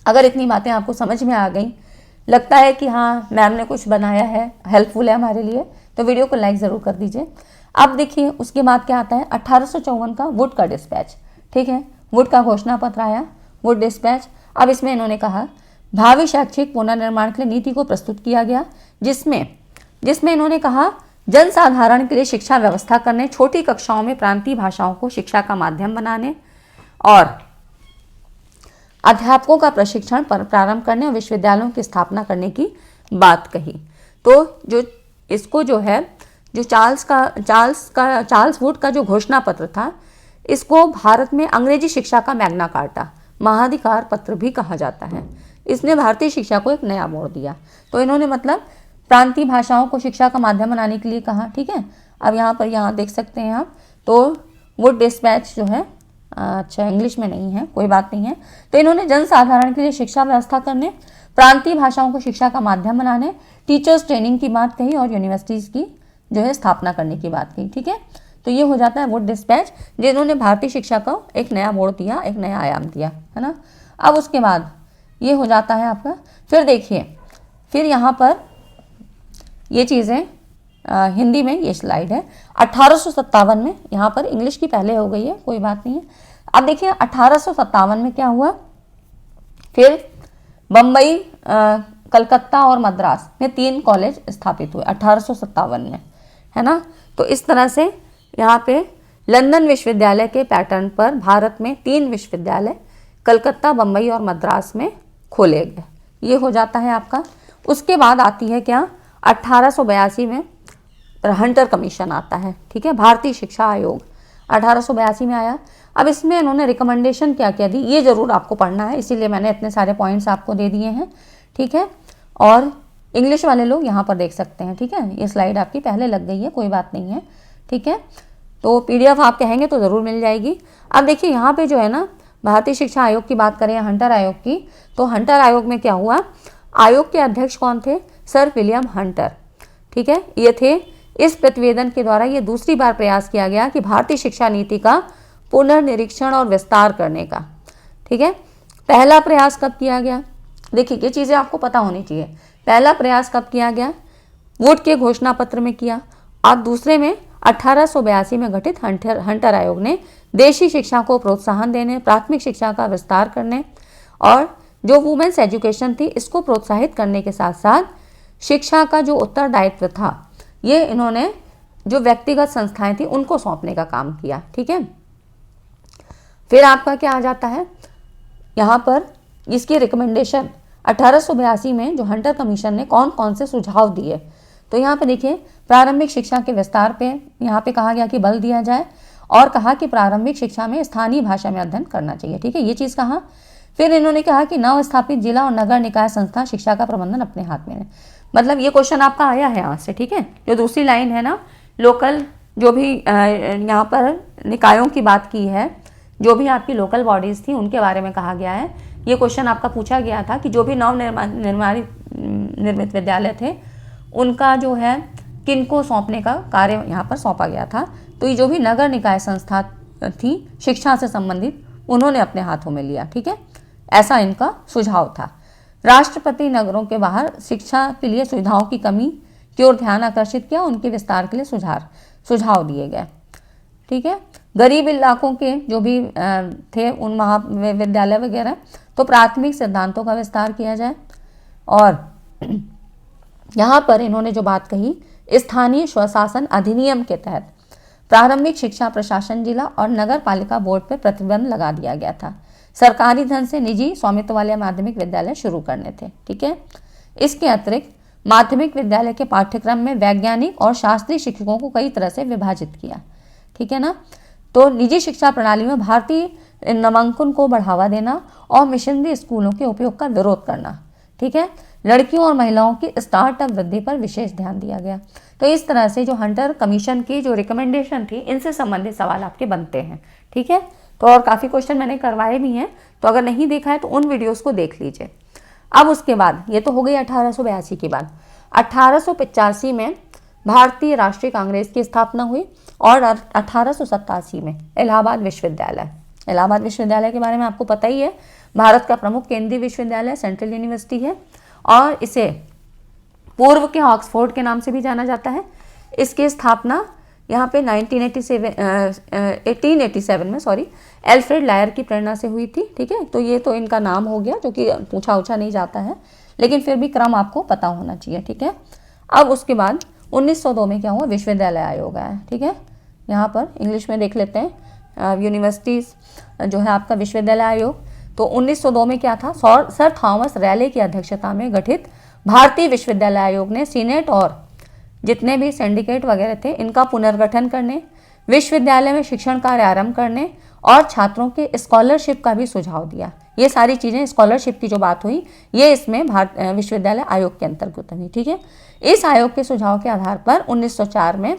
अगर इतनी बातें आपको समझ में आ गई, लगता है कि हाँ मैम ने कुछ बनाया है, हेल्पफुल है हमारे लिए, तो वीडियो को लाइक ज़रूर कर दीजिए। अब देखिए उसके बाद क्या आता है, 1854 का वुड का डिस्पैच। ठीक है, वुड का घोषणा पत्र आया, वुड डिस्पैच। अब इसमें इन्होंने कहा भावी शैक्षिक पुनर्निर्माण के लिए नीति को प्रस्तुत किया गया, जिसमें इन्होंने कहा जनसाधारण के लिए शिक्षा व्यवस्था करने, छोटी कक्षाओं में प्रांतीय भाषाओं को शिक्षा का माध्यम बनाने और अध्यापकों का प्रशिक्षण प्रारंभ करने और विश्वविद्यालयों की स्थापना करने की बात कही। तो जो इसको जो है जो चार्ल्स वुड का जो घोषणा पत्र था, इसको भारत में अंग्रेजी शिक्षा का मैग्ना कार्टा, महाधिकार पत्र भी कहा जाता है। इसने भारतीय शिक्षा को एक नया मोड़ दिया। तो इन्होंने मतलब प्रांतीय भाषाओं को शिक्षा का माध्यम बनाने के लिए कहा। ठीक है, अब यहाँ देख सकते हैं आप, तो वुड डिस्पैच जो है अच्छा इंग्लिश में नहीं है, कोई बात नहीं है। तो इन्होंने जनसाधारण के लिए शिक्षा व्यवस्था करने, प्रांतीय भाषाओं को शिक्षा का माध्यम बनाने, टीचर्स ट्रेनिंग की बात कही और यूनिवर्सिटीज़ की जो है स्थापना करने की बात कही। ठीक है, तो ये हो जाता है वुड डिस्पैच, जिन्होंने भारतीय शिक्षा को एक नया मोड़ दिया, एक नया आयाम दिया, है ना। अब उसके बाद ये हो जाता है आपका, फिर देखिए, फिर यहाँ पर ये चीज़ें हिंदी में ये स्लाइड है 1857 में, यहाँ पर इंग्लिश की पहले हो गई है, कोई बात नहीं है। अब देखिए 1857 में क्या हुआ, फिर बम्बई, कलकत्ता और मद्रास में 3 कॉलेज स्थापित हुए 1857 में, है ना। तो इस तरह से यहाँ पे लंदन विश्वविद्यालय के पैटर्न पर भारत में 3 विश्वविद्यालय कलकत्ता, बम्बई और मद्रास में खोले गए। ये हो जाता है आपका। उसके बाद आती है क्या, 1882 में हंटर कमीशन आता है। ठीक है, भारतीय शिक्षा आयोग 1882 में आया। अब इसमें इन्होंने रिकमेंडेशन क्या क्या दी, ये ज़रूर आपको पढ़ना है, इसीलिए मैंने इतने सारे पॉइंट्स आपको दे दिए हैं। ठीक है, और इंग्लिश वाले लोग यहाँ पर देख सकते हैं। ठीक है, ये स्लाइड आपकी पहले लग गई है, कोई बात नहीं है। ठीक है, तो PDF आप कहेंगे तो ज़रूर मिल जाएगी। अब देखिए यहाँ पे जो है ना, भारतीय शिक्षा आयोग की बात करें, हंटर आयोग की, तो हंटर आयोग में क्या हुआ, आयोग के अध्यक्ष कौन थे, सर विलियम हंटर। ठीक है, ये थे। इस प्रतिवेदन के द्वारा ये दूसरी बार प्रयास किया गया कि भारतीय शिक्षा नीति का पुनर्निरीक्षण और विस्तार करने का। ठीक है, पहला प्रयास कब किया गया, देखिए ये चीज़ें आपको पता होनी चाहिए। पहला प्रयास कब किया गया, वुड के घोषणा पत्र में किया, और दूसरे में 1882 में गठित हंटर आयोग ने देशी शिक्षा को प्रोत्साहन देने, प्राथमिक शिक्षा का विस्तार करने और जो वुमेन्स एजुकेशन थी इसको प्रोत्साहित करने के साथ साथ शिक्षा का जो उत्तरदायित्व था ये इन्होंने जो व्यक्तिगत संस्थाएं थी उनको सौंपने का काम किया। ठीक है, फिर आपका क्या आ जाता है, यहाँ पर इसकी रिकमेंडेशन 1882 में जो हंटर कमीशन ने कौन कौन से सुझाव दिए, तो यहाँ पे देखिए प्रारंभिक शिक्षा के विस्तार पे यहाँ पे कहा गया कि बल दिया जाए और कहा कि प्रारंभिक शिक्षा में स्थानीय भाषा में अध्ययन करना चाहिए। ठीक है, ये चीज़ कहा। फिर इन्होंने कहा कि नव स्थापित जिला और नगर निकाय संस्था शिक्षा का प्रबंधन अपने हाथ में है। मतलब ये क्वेश्चन आपका आया है यहाँ से। ठीक है, जो दूसरी लाइन है ना, लोकल जो भी यहाँ पर निकायों की बात की है, जो भी आपकी लोकल बॉडीज़ थी उनके बारे में कहा गया है। ये क्वेश्चन आपका पूछा गया था कि जो भी नव निर्मित विद्यालय थे उनका जो है किनको सौंपने का कार्य यहाँ पर सौंपा गया था। तो ये जो भी नगर निकाय संस्था थी शिक्षा से संबंधित उन्होंने अपने हाथों में लिया। ठीक है, ऐसा इनका सुझाव था। राष्ट्रपति नगरों के बाहर शिक्षा के लिए सुविधाओं की कमी की ओर ध्यान आकर्षित किया, उनके विस्तार के लिए सुझाव दिए गए। ठीक है, गरीब इलाकों के जो भी थे उन महाविद्यालय वगैरह, तो प्राथमिक सिद्धांतों का विस्तार किया जाए। और यहाँ पर इन्होंने जो बात कही, स्थानीय स्वशासन अधिनियम के तहत प्रारंभिक शिक्षा प्रशासन जिला और नगर पालिका बोर्ड पर प्रतिबंध लगा दिया गया था। सरकारी धन से निजी स्वामित्व वाले माध्यमिक विद्यालय शुरू करने थे। ठीक है, इसके अतिरिक्त माध्यमिक विद्यालय के पाठ्यक्रम में वैज्ञानिक और शास्त्रीय शिक्षकों को कई तरह से विभाजित किया। ठीक है ना, तो निजी शिक्षा प्रणाली में भारतीय नामांकन को बढ़ावा देना और मिशनरी स्कूलों के उपयोग का विरोध करना। ठीक है, लड़कियों और महिलाओं की स्टार्टअप वृद्धि पर विशेष ध्यान दिया गया। तो इस तरह से जो हंटर कमीशन की जो रिकमेंडेशन थी इनसे संबंधित सवाल आपके बनते हैं। ठीक है, तो और काफ़ी क्वेश्चन मैंने करवाए भी हैं, तो अगर नहीं देखा है तो उन वीडियोस को देख लीजिए। अब उसके बाद ये तो हो गई 1882 की बात। 1885 में भारतीय राष्ट्रीय कांग्रेस की स्थापना हुई और 1887 में इलाहाबाद विश्वविद्यालय के बारे में आपको पता ही है, भारत का प्रमुख केंद्रीय विश्वविद्यालय, सेंट्रल यूनिवर्सिटी है और इसे पूर्व के ऑक्सफोर्ड के नाम से भी जाना जाता है। इसकी स्थापना यहाँ पे 1887 में एल्फ्रेड लायर की प्रेरणा से हुई थी। ठीक है, तो ये तो इनका नाम हो गया जो कि पूछा नहीं जाता है, लेकिन फिर भी क्रम आपको पता होना चाहिए। ठीक है, अब उसके बाद 1902 में क्या हुआ, विश्वविद्यालय आयोग आया। ठीक है, यहाँ पर इंग्लिश में देख लेते हैं, यूनिवर्सिटीज़ जो है आपका विश्वविद्यालय आयोग। तो 1902 में क्या था, सर थॉमस रैले की अध्यक्षता में गठित भारतीय विश्वविद्यालय आयोग ने सीनेट और जितने भी सिंडिकेट वगैरह थे इनका पुनर्गठन करने, विश्वविद्यालय में शिक्षण कार्य आरंभ करने और छात्रों के स्कॉलरशिप का भी सुझाव दिया। ये सारी चीज़ें, स्कॉलरशिप की जो बात हुई ये इसमें विश्वविद्यालय आयोग के अंतर्गत हुई। ठीक है, इस आयोग के सुझाव के आधार पर 1904 में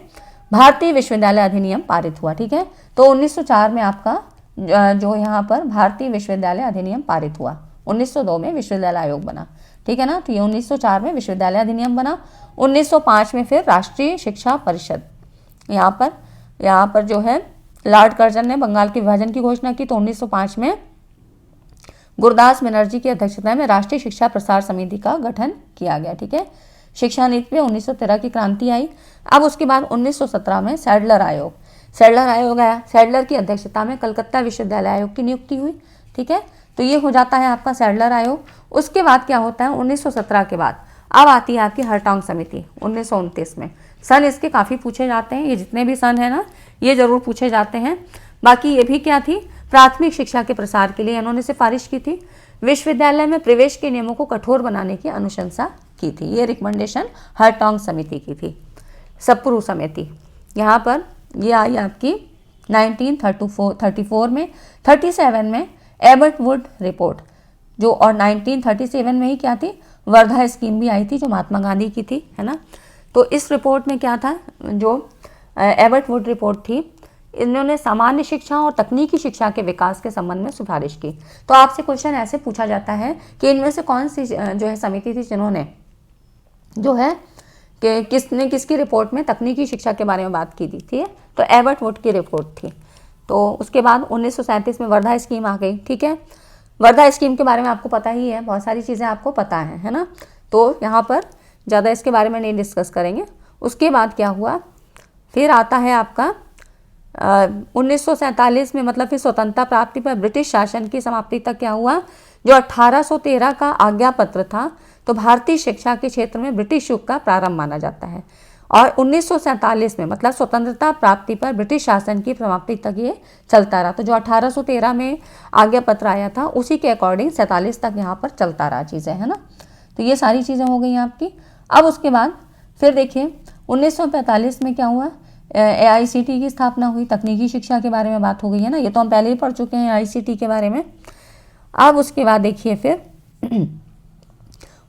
भारतीय विश्वविद्यालय अधिनियम पारित हुआ। ठीक है, तो 1904 में आपका जो यहाँ पर भारतीय विश्वविद्यालय अधिनियम पारित हुआ। 1902 में विश्वविद्यालय आयोग बना, ठीक है ना। तो ये 1904 में विश्वविद्यालय अधिनियम बना। 1905 में फिर राष्ट्रीय शिक्षा परिषद, यहाँ पर जो है लॉर्ड कर्जन ने बंगाल के विभाजन की घोषणा की। तो 1905 में गुरदास बनर्जी की अध्यक्षता में राष्ट्रीय शिक्षा प्रसार समिति का गठन किया गया, ठीक है। शिक्षा नीति में 1913 की क्रांति आई। अब उसके बाद 1917 में सैडलर आयोग आया। सैडलर की अध्यक्षता में कलकत्ता विश्वविद्यालय आयोग की नियुक्ति हुई, ठीक है। तो ये हो जाता है आपका सैडलर आयोग। उसके बाद क्या होता है, 1917 के बाद अब आती है आपकी हरटोंग समिति 1929 में। सन इसके काफ़ी पूछे जाते हैं, ये जितने भी सन है ना ये जरूर पूछे जाते हैं। बाकी ये भी क्या थी, प्राथमिक शिक्षा के प्रसार के लिए इन्होंने सिफारिश की थी। विश्वविद्यालय में प्रवेश के नियमों को कठोर बनाने की अनुशंसा की थी। ये रिकमेंडेशन हरटोंग समिति की थी। सप्रू समिति यहाँ पर ये आई आपकी 1934 में। 37 में एबर्ट वुड रिपोर्ट जो, और 1937 में ही क्या थी, वर्धा स्कीम भी आई थी जो महात्मा गांधी की थी, है ना। तो इस रिपोर्ट में क्या था, जो एबर्ट वुड रिपोर्ट थी, इन्होंने सामान्य शिक्षा और तकनीकी शिक्षा के विकास के संबंध में सिफारिश की। तो आपसे क्वेश्चन ऐसे पूछा जाता है कि इनमें से कौन सी जो है समिति थी जिन्होंने जो है कि किसने किसकी रिपोर्ट में तकनीकी शिक्षा के बारे में बात की थी, तो एबर्ट वुड की रिपोर्ट थी। तो उसके बाद 1937 में वर्धा स्कीम आ गई, ठीक है। वर्धा स्कीम के बारे में आपको पता ही है, बहुत सारी चीज़ें आपको पता है ना। तो यहाँ पर ज़्यादा इसके बारे में नहीं डिस्कस करेंगे। उसके बाद क्या हुआ, फिर आता है आपका 1947 में, मतलब फिर स्वतंत्रता प्राप्ति पर ब्रिटिश शासन की समाप्ति तक क्या हुआ, जो 1813 का आज्ञा पत्र था, तो भारतीय शिक्षा के क्षेत्र में ब्रिटिश युग का प्रारंभ माना जाता है। और 1947 में, मतलब स्वतंत्रता प्राप्ति पर ब्रिटिश शासन की समाप्ति तक ये चलता रहा। तो जो 1813 में आज्ञा पत्र आया था उसी के अकॉर्डिंग 47 तक यहाँ पर चलता रहा चीज़ें, है ना। तो ये सारी चीज़ें हो गई आपकी। अब उसके बाद फिर देखिए 1945 में क्या हुआ, AICT की स्थापना हुई। तकनीकी शिक्षा के बारे में बात हो गई है ना, ये तो हम पहले ही पढ़ चुके हैं AICT के बारे में। अब उसके बाद देखिए फिर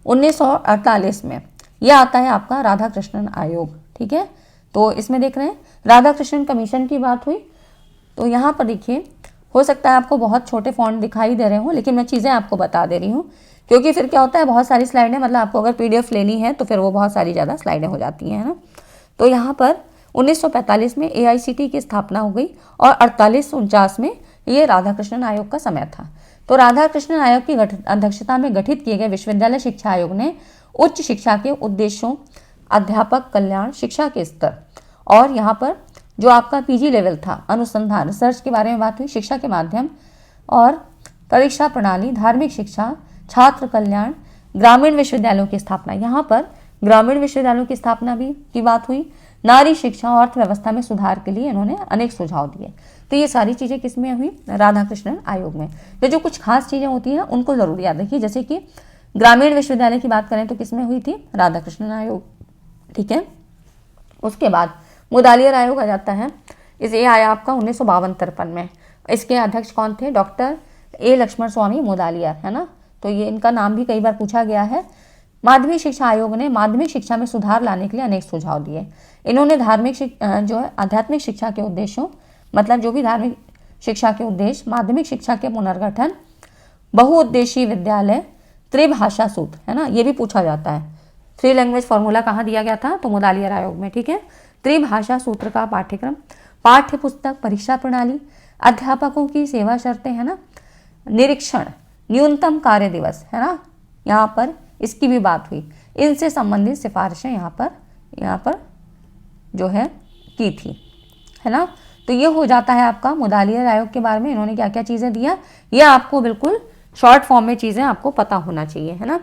1948 में यह आता है आपका राधा कृष्णन आयोग, ठीक है। तो इसमें देख रहे हैं राधा कृष्णन कमीशन की बात हुई। तो यहाँ पर देखिए, हो सकता है आपको बहुत छोटे फॉन्ट दिखाई दे रहे हो, लेकिन मैं चीज़ें आपको बता दे रही हूँ, क्योंकि फिर क्या होता है बहुत सारी स्लाइडें, मतलब आपको अगर PDF लेनी है तो फिर वो बहुत सारी ज़्यादा स्लाइडें हो जाती हैं, है ना। तो यहाँ पर 1945 में AICT की स्थापना हो गई और 48-49 में ये राधा कृष्णन आयोग का समय था। तो राधा कृष्णन आयोग की अध्यक्षता में गठित किए गए विश्वविद्यालय शिक्षा आयोग ने उच्च शिक्षा के उद्देश्यों, अध्यापक कल्याण, शिक्षा के स्तर और यहाँ पर जो आपका PG लेवल था, अनुसंधान, रिसर्च के बारे में बात हुई, शिक्षा के माध्यम और परीक्षा प्रणाली, धार्मिक शिक्षा, छात्र कल्याण, ग्रामीण विश्वविद्यालयों की स्थापना। यहाँ पर ग्रामीण विश्वविद्यालयों की स्थापना भी की बात हुई। नारी शिक्षा और अर्थव्यवस्था में सुधार के लिए इन्होंने अनेक सुझाव दिए। तो ये सारी चीज़ें किसमें हुई, राधा कृष्णन आयोग में। तो जो कुछ खास चीज़ें होती हैं उनको ज़रूर याद रखिए, जैसे कि ग्रामीण विश्वविद्यालय की बात करें तो किसमें हुई थी, राधा कृष्णन आयोग, ठीक है। उसके बाद मुदालियर आयोग आ जाता है। ये आया आपका 1952-53 में। इसके अध्यक्ष कौन थे, डॉक्टर A लक्ष्मण स्वामी मुदालियर, है ना। तो ये इनका नाम भी कई बार पूछा गया है। माध्यमिक शिक्षा आयोग ने माध्यमिक शिक्षा में सुधार लाने के लिए अनेक सुझाव दिए। इन्होंने जो है आध्यात्मिक शिक्षा के उद्देश्यों, मतलब जो भी धार्मिक शिक्षा के उद्देश्य, माध्यमिक शिक्षा के पुनर्गठन, बहुउद्देशीय विद्यालय, त्रिभाषा सूत्र, है ना, ये भी पूछा जाता है। 3 लैंग्वेज फॉर्मूला कहाँ दिया गया था, तो मुदालियर आयोग में, ठीक है। त्रिभाषा सूत्र का पाठ्यक्रम, पाठ्य पुस्तक, परीक्षा प्रणाली, अध्यापकों की सेवा शर्तें, है ना, निरीक्षण, न्यूनतम कार्य दिवस, है ना, यहाँ पर इसकी भी बात हुई। इनसे संबंधित सिफारिशें यहाँ पर जो है की थी, है ना। तो ये हो जाता है आपका मुदालियर आयोग के बारे में, इन्होंने क्या क्या चीज़ें दिया, ये आपको बिल्कुल शॉर्ट फॉर्म में चीज़ें आपको पता होना चाहिए, है ना।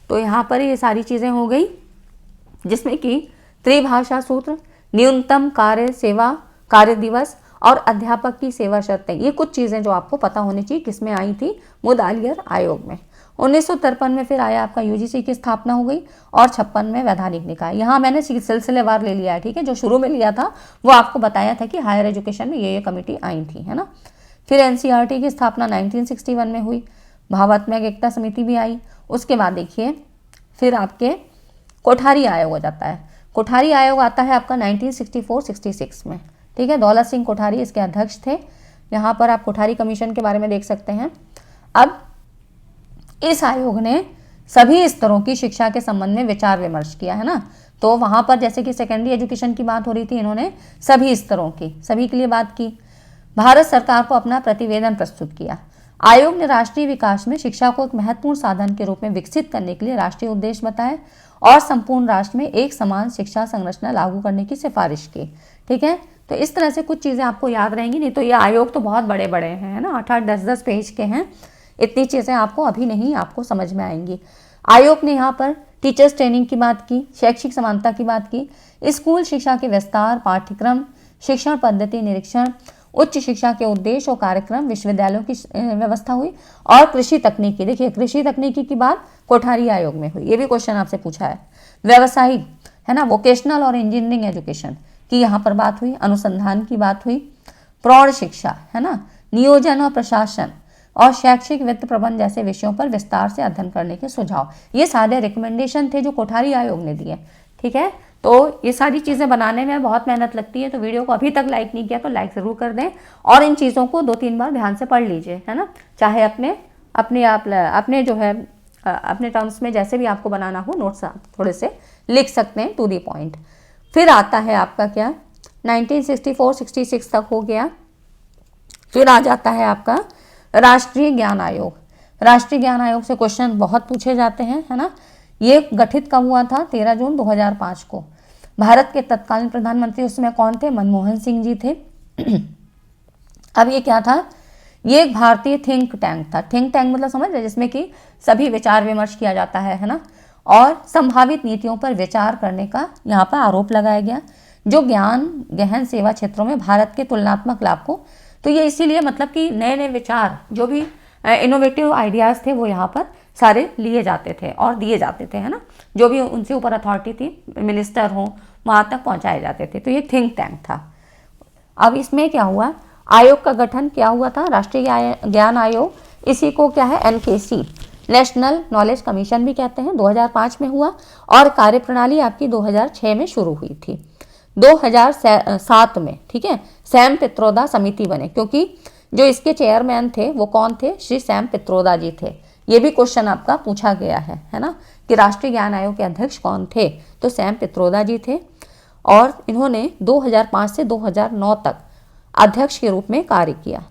तो यहाँ पर ये सारी चीज़ें हो गई, जिसमें कि त्रिभाषा सूत्र, न्यूनतम कार्य दिवस और अध्यापक की सेवा शर्तें, ये कुछ चीज़ें जो आपको पता होनी चाहिए किसमें आई थी, मुदालियर आयोग में। 1953 में फिर आया आपका UGC की स्थापना हो गई और 56 में वैधानिक निकाय। यहाँ मैंने सिलसिलेवार ले लिया है, ठीक है। जो शुरू में लिया था वो आपको बताया था कि हायर एजुकेशन में ये कमेटी आई थी, है ना। फिर NCERT की स्थापना 1961 में हुई। भावात्मक एकता समिति भी आई। उसके बाद देखिए फिर आपके कोठारी आयोग हो जाता है। कोठारी आयोग आता है आपका 1964-66 में, ठीक है। दौलत सिंह कोठारी इसके अध्यक्ष थे। यहाँ पर आप कोठारी कमीशन के बारे में देख सकते हैं। अब इस आयोग ने सभी स्तरों की शिक्षा के संबंध में विचार विमर्श किया, है ना। तो वहां पर जैसे कि सेकेंडरी एजुकेशन की बात हो रही थी, इन्होंने सभी स्तरों की, सभी के लिए बात की। भारत सरकार को अपना प्रतिवेदन प्रस्तुत किया। आयोग ने राष्ट्रीय विकास में शिक्षा को एक महत्वपूर्ण साधन के रूप में विकसित करने के लिए राष्ट्रीय उद्देश्य बताए और संपूर्ण राष्ट्र में एक समान शिक्षा संरचना लागू करने की सिफारिश की। ठीक है, तो इस तरह से कुछ चीजें आपको याद रहेंगी, नहीं तो ये आयोग तो बहुत बड़े बड़े हैं, है ना, 8-8, 10-10 पेज के हैं। इतनी चीजें आपको अभी नहीं आपको समझ में आएंगी। आयोग ने यहाँ पर टीचर्स ट्रेनिंग की बात की, शैक्षिक समानता की बात की, स्कूल शिक्षा के विस्तार, पाठ्यक्रम, शिक्षण पद्धति निरीक्षण, उच्च शिक्षा के उद्देश्य और कार्यक्रम, विश्वविद्यालयों की व्यवस्था हुई और कृषि तकनीकी। देखिए कृषि तकनीकी की बात कोठारी आयोग में हुई, ये भी क्वेश्चन आपसे पूछा है। व्यवसायिक, है ना, वोकेशनल और इंजीनियरिंग एजुकेशन की यहाँ पर बात हुई। अनुसंधान की बात हुई। प्रौढ़ शिक्षा, है ना, नियोजन और प्रशासन और शैक्षिक वित्त प्रबंध जैसे विषयों पर विस्तार से अध्ययन करने के सुझाव। ये सारे रिकमेंडेशन थे जो कोठारी आयोग ने दिए। ठीक है, तो ये सारी चीज़ें बनाने में बहुत मेहनत लगती है, तो वीडियो को अभी तक लाइक नहीं किया तो लाइक ज़रूर कर दें और इन चीज़ों को 2-3 बार ध्यान से पढ़ लीजिए, है ना। चाहे अपने जो है अपने टर्म्स में जैसे भी आपको बनाना हो नोट्स आप थोड़े से लिख सकते हैं, टू दी पॉइंट। फिर आता है आपका क्या, 1964-66 तक हो गया। फिर आ जाता है आपका राष्ट्रीय ज्ञान आयोग। राष्ट्रीय ज्ञान आयोग से क्वेश्चन बहुत पूछे जाते हैं, है ना। ये गठित कब हुआ था, 13 जून 2005 को। भारत के तत्कालीन प्रधानमंत्री उसमें कौन थे, मनमोहन सिंह जी थे। अब ये क्या था, ये एक भारतीय थिंक टैंक था। थिंक टैंक मतलब समझ रहे, जिसमें कि सभी विचार विमर्श किया जाता है ना, और संभावित नीतियों पर विचार करने का यहाँ पर आरोप लगाया गया, जो ज्ञान गहन सेवा क्षेत्रों में भारत के तुलनात्मक लाभ को। तो ये इसीलिए मतलब कि नए नए विचार, जो भी इनोवेटिव आइडियाज़ थे वो यहाँ पर सारे लिए जाते थे और दिए जाते थे, है ना। जो भी उनसे ऊपर अथॉरिटी थी, मिनिस्टर हो, वहाँ तक पहुँचाए जाते थे। तो ये थिंक टैंक था। अब इसमें क्या हुआ, आयोग का गठन क्या हुआ था, राष्ट्रीय ज्ञान आयोग। इसी को क्या है, NKC, नेशनल नॉलेज कमीशन भी कहते हैं, 2005 में हुआ और कार्यप्रणाली आपकी 2006 में शुरू हुई थी। 2007 में, ठीक है, सैम पित्रोदा समिति बने, क्योंकि जो इसके चेयरमैन थे वो कौन थे, श्री सैम पित्रोदा जी थे। ये भी क्वेश्चन आपका पूछा गया है ना, कि राष्ट्रीय ज्ञान आयोग के अध्यक्ष कौन थे, तो सैम पित्रोदा जी थे। और इन्होंने 2005 से 2009 तक अध्यक्ष के रूप में कार्य किया,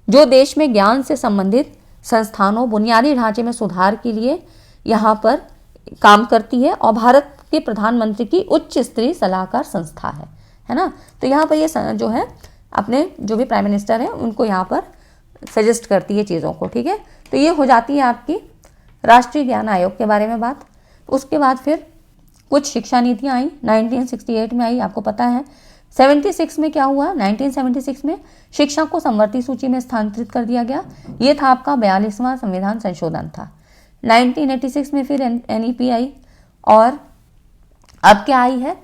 जो देश में ज्ञान से संबंधित संस्थानों, बुनियादी ढांचे में सुधार के लिए यहाँ पर काम करती है और भारत के प्रधानमंत्री की उच्च स्तरीय सलाहकार संस्था है ना। तो यहाँ पर ये जो है अपने जो भी प्राइम मिनिस्टर हैं उनको यहाँ पर सजेस्ट करती है चीज़ों को। ठीक है, तो ये हो जाती है आपकी राष्ट्रीय ज्ञान आयोग के बारे में बात। उसके बाद फिर कुछ शिक्षा नीतियाँ आई, 1968 में आई, आपको पता है। 76 में क्या हुआ, 1976 में शिक्षा को समवर्ती सूची में स्थानांतरित कर दिया गया। ये था आपका 42वां संविधान संशोधन था। 1986 में फिर NEP आई और अब क्या आई है,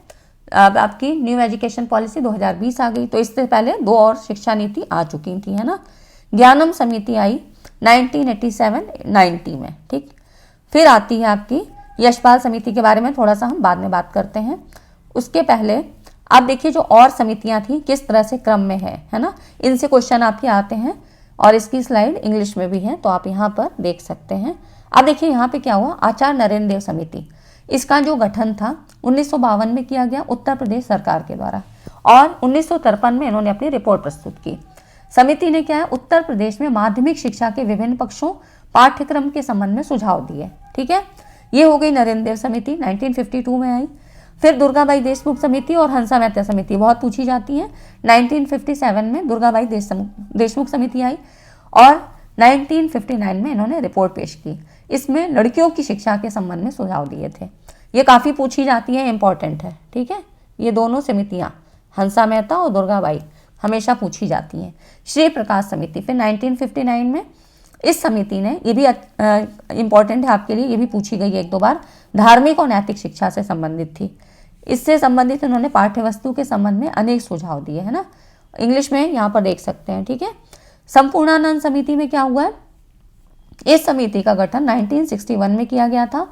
अब आपकी न्यू एजुकेशन पॉलिसी 2020 आ गई। तो इससे पहले 2 और शिक्षा नीति आ चुकी थी, है ना। ज्ञानम समिति आई 1987-90 में, ठीक। फिर आती है आपकी यशपाल समिति के बारे में थोड़ा सा हम बाद में बात करते हैं। उसके पहले आप देखिए जो और समितियां थी किस तरह से क्रम में है ना, इनसे क्वेश्चन आपके आते हैं और इसकी स्लाइड इंग्लिश में भी है, तो आप यहाँ पर देख सकते हैं। अब देखिए यहाँ पे क्या हुआ, आचार्य नरेंद्र देव समिति, इसका जो गठन था 1952 में किया गया उत्तर प्रदेश सरकार के द्वारा और 1953 में इन्होंने अपनी रिपोर्ट प्रस्तुत की। समिति ने क्या है, उत्तर प्रदेश में माध्यमिक शिक्षा के विभिन्न पक्षों, पाठ्यक्रम के संबंध में सुझाव दिए। ठीक है, ये हो गई नरेंद्र देव समिति, 1952 में आई। फिर दुर्गाबाई देशमुख समिति और हंसा मेहता समिति बहुत पूछी जाती है। 1957 में दुर्गाबाई देशमुख समिति आई और 1959 में इन्होंने रिपोर्ट पेश की। इसमें लड़कियों की शिक्षा के संबंध में सुझाव दिए थे। ये काफ़ी पूछी जाती है, इंपॉर्टेंट है। ठीक है, ये दोनों समितियाँ हंसा मेहता और दुर्गाबाई हमेशा पूछी जाती हैं। श्री प्रकाश समिति फिर 1959 में, इस समिति ने, ये भी इंपॉर्टेंट है आपके लिए, ये भी पूछी गई है 1-2 बार, धार्मिक और नैतिक शिक्षा से संबंधित थी। इससे संबंधित उन्होंने पाठ्यवस्तु के संबंध में अनेक सुझाव दिए, है ना। इंग्लिश में यहाँ पर देख सकते हैं। ठीक है, संपूर्णानंद समिति में क्या हुआ है, इस समिति का गठन 1961 में किया गया था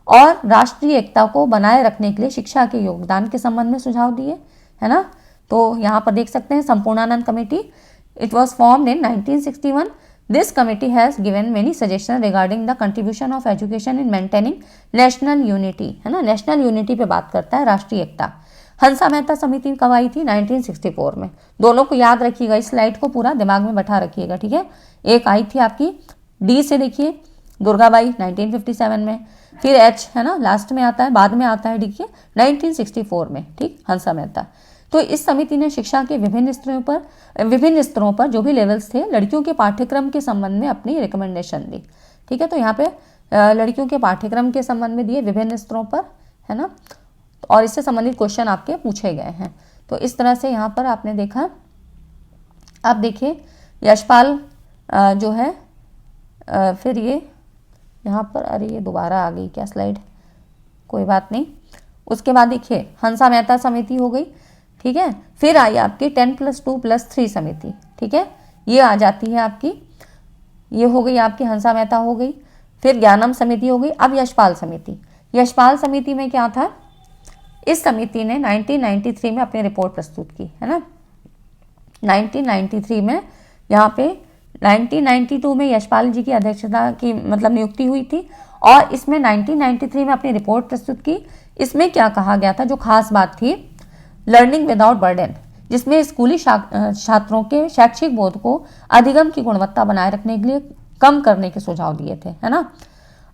और राष्ट्रीय एकता को बनाए रखने के लिए शिक्षा के योगदान के संबंध में सुझाव दिए, है ना। तो यहाँ पर देख सकते हैं Sampurnanand committee It was formed in 1961. This committee has given many suggestions regarding the contribution of education in maintaining national unity, है ना, नेशनल यूनिटी पे बात करता है, राष्ट्रीय एकता। हंसा मेहता समिति कब आई थी? 1964 में। दोनों को याद रखिएगा, इस स्लाइड को पूरा दिमाग में बैठा रखिएगा, ठीक है। एक आई थी आपकी डी से, देखिए दुर्गाबाई 1957 में, फिर एच है ना लास्ट में आता है, बाद में आता है देखिए 1964 में, ठीक, हंसा मेहता। तो इस समिति ने शिक्षा के विभिन्न स्तरों पर जो भी लेवल्स थे लड़कियों के पाठ्यक्रम के संबंध में अपनी रिकमेंडेशन दी, ठीक है। तो यहाँ पे लड़कियों के पाठ्यक्रम के संबंध में दिए विभिन्न स्तरों पर, है ना, और इससे संबंधित क्वेश्चन आपके पूछे गए हैं। तो इस तरह से यहाँ पर आपने देखा। अब देखिए यशपाल जो है फिर ये यहाँ पर, अरे ये दोबारा आ गई क्या स्लाइड, कोई बात नहीं। उसके बाद देखिए हंसा मेहता समिति हो गई, ठीक है। फिर आई आपकी 10+2+3 समिति, ठीक है, ये आ जाती है आपकी, ये हो गई आपकी हंसा मेहता हो गई। फिर ज्ञानम समिति हो गई। अब यशपाल समिति, यशपाल समिति में क्या था? इस समिति ने 1993 में अपनी रिपोर्ट प्रस्तुत की, है ना, 1993 में। यहाँ पे 1992 में यशपाल जी की अध्यक्षता की मतलब नियुक्ति हुई थी, और इसमें 1993 में अपनी रिपोर्ट प्रस्तुत की। इसमें क्या कहा गया था, जो खास बात थी, लर्निंग विदाउट बर्डन, जिसमें स्कूली छात्रों के शैक्षिक बोध को अधिगम की गुणवत्ता बनाए रखने के लिए कम करने के सुझाव दिए थे, है ना।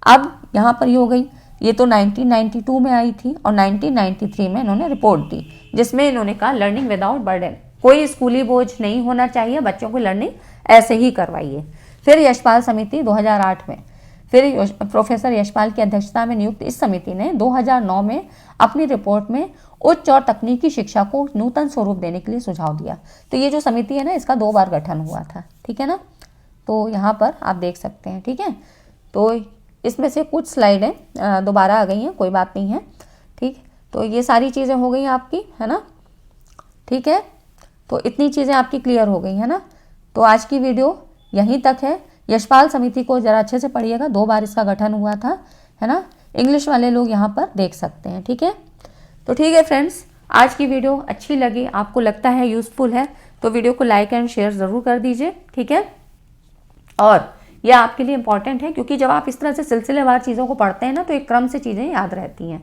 अब यहाँ पर ये हो गई, ये तो 1992 में आई थी, और 1993 में इन्होंने रिपोर्ट दी जिसमें इन्होंने कहा लर्निंग विदाउट बर्डन, कोई स्कूली बोझ नहीं होना चाहिए, बच्चों को लर्निंग ऐसे ही करवाइए। फिर यशपाल समिति 2008 में, फिर प्रोफेसर यशपाल की अध्यक्षता में नियुक्त इस समिति ने 2009 में अपनी रिपोर्ट में उच्च और तकनीकी शिक्षा को नूतन स्वरूप देने के लिए सुझाव दिया। तो ये जो समिति है ना, इसका 2 बार गठन हुआ था, ठीक है ना। तो यहाँ पर आप देख सकते हैं, ठीक है। तो इसमें से कुछ स्लाइडें दोबारा आ गई हैं, कोई बात नहीं है, ठीक। तो ये सारी चीज़ें हो गई आपकी, है ना, ठीक है। तो इतनी चीज़ें आपकी क्लियर हो गई है ना। तो आज की वीडियो यहीं तक है। यशपाल समिति को ज़रा अच्छे से पढ़िएगा, 2 बार इसका गठन हुआ था, है ना। इंग्लिश वाले लोग यहाँ पर देख सकते हैं, ठीक है। तो ठीक है फ्रेंड्स, आज की वीडियो अच्छी लगी, आपको लगता है यूज़फुल है, तो वीडियो को लाइक एंड शेयर ज़रूर कर दीजिए, ठीक है। और यह आपके लिए इम्पॉर्टेंट है, क्योंकि जब आप इस तरह से सिलसिलेवार चीज़ों को पढ़ते हैं ना, तो एक क्रम से चीज़ें याद रहती हैं,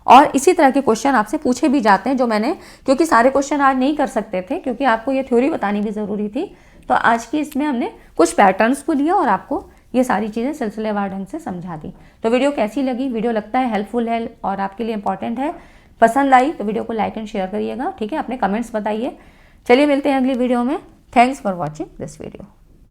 और इसी तरह के क्वेश्चन आपसे पूछे भी जाते हैं, जो मैंने, क्योंकि सारे क्वेश्चन आज नहीं कर सकते थे, क्योंकि आपको ये थ्योरी बतानी भी ज़रूरी थी, तो आज की इसमें हमने कुछ पैटर्न्स को लिया और आपको ये सारी चीज़ें सिलसिलेवार ढंग से समझा दी। तो वीडियो कैसी लगी? वीडियो लगता है हेल्पफुल है और आपके लिए इंपॉर्टेंट है, पसंद आई तो वीडियो को लाइक एंड शेयर करिएगा, ठीक है। अपने कमेंट्स बताइए। चलिए मिलते हैं अगली वीडियो में। Thanks for watching this video.